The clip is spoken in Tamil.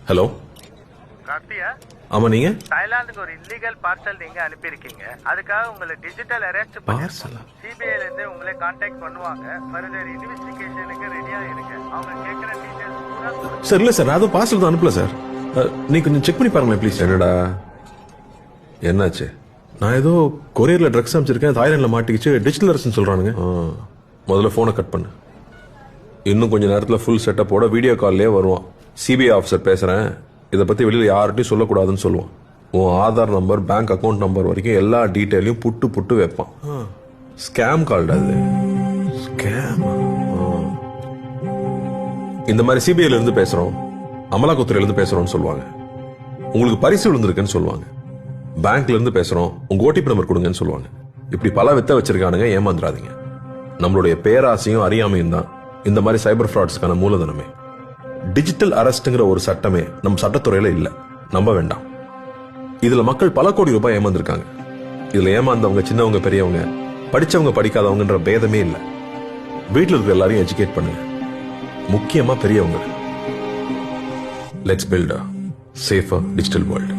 ஹலோ, கார்த்தியா, ஆமா நீங்க? தாய்லாந்துக்கு ஒரு இல்லீகல் பார்சல் நீங்க அனுப்பியிருக்கீங்க. அதுக்காக உங்களை டிஜிட்டல் அரெஸ்ட் பார்சலா? சிபிஐல இருந்து உங்களை கான்டாக்ட் பண்ணுவாங்க. ஃபர்தர் இன்வெஸ்டிகேஷனுக்கு ரெடியா இருங்க. அவங்க கேட்கிற டீடைல்ஸ் பூரா சொல்லுங்க. சார் இல்ல சார், நான் அதுவும் பார்சல் தான் அனுப்பல சார். நீ கொஞ்சம் செக் பண்ணி பாருங்களேன் ப்ளீஸ். என்னடா என்னாச்சு? நான் ஏதோ கொரியர்ல ட்ரக்ஸ் அனுப்பிச்சிருக்கேன், தாய்லாந்துல மாட்டிக்கிச்சு, டிஜிட்டல் அரெஸ்ட்னு சொல்றானுங்க. முதல்ல போனை கட் பண்ணு. இன்னும் கொஞ்ச நேரத்தில் ஃபுல் செட்டப்போட வீடியோ கால்லே வருவான். சிபிஐ ஆஃபீஸர் பேசுறேன், இதை பத்தி வெளியில யார்கிட்டையும் சொல்லக்கூடாதுன்னு சொல்லுவான். உன் Aadhaar number, bank account number வரைக்கும் எல்லா டீட்டெயிலையும் புட்டு புட்டு வைப்பான். ஸ்கேம் கால்டா அது. ஸ்கேம்? இந்த மாதிரி சிபிஐல இருந்து பேசுறோம், அமலாக்கத்துறையில இருந்து பேசுறோம்னு சொல்லுவாங்க. உங்களுக்கு பரிசு விழுந்திருக்குன்னு சொல்லுவாங்க. பேங்க்ல இருந்து பேசுறோம், உங்க ஓடிபி நம்பர் கொடுங்கன்னு சொல்லுவாங்க. இப்படி பல வித்த வச்சிருக்கானுங்க, ஏமாந்துடாதீங்க. நம்மளுடைய பேராசையும் அறியாமையும் தான் இந்த மாதிரி சைபர் ஃப்ராட்ஸ்க்கான மூலதனமே. டிஜிட்டல் அரெஸ்ட்ங்கிற ஒரு சட்டமே நம்ம சட்டத்துறையில இல்ல, நம்ப வேண்டாம். இதுல மக்கள் பல கோடி ரூபாய் ஏமாந்துருக்காங்க. இதுல ஏமாந்தவங்க சின்னவங்க பெரியவங்க, படிச்சவங்க படிக்காதவங்கன்ற பேதமே இல்ல. வீட்டில் இருக்கிற எல்லாரையும் எஜுகேட் பண்ணுங்க, முக்கியமா பெரியவங்க. Let's build a safer digital world.